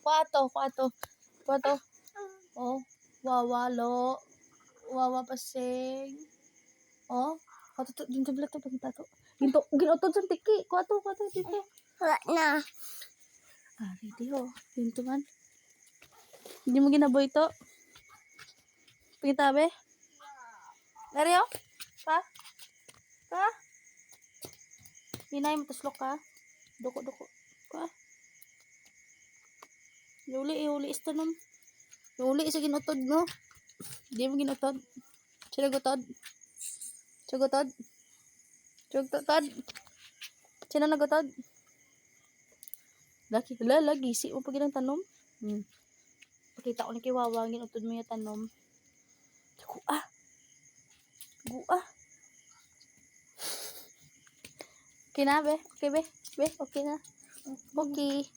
Kuha to. Oh, wawalo. Wawa paseng. Oh, kuha to. Dito bala to, pagkita to. Dito, ginutod sa tiki. Kuha to, dito. Wala na. Ready ho. Dito man. Hindi mo ginaboy to. Pagkita be. Dari ho. Pa. Hinay mo taslok ka. Duko. Pa. Uli is tanom. Uli isa ginutod mo. Hindi mo ginutod. Sinagutod. Sugtod. Sino nagutod? Lagi. Si mo pag ginang tanom. Pakita ko ni Kiwawa. Ginutod mo yung tanom. Gua. Okay na, be? Okay, be? Okay na? Okay.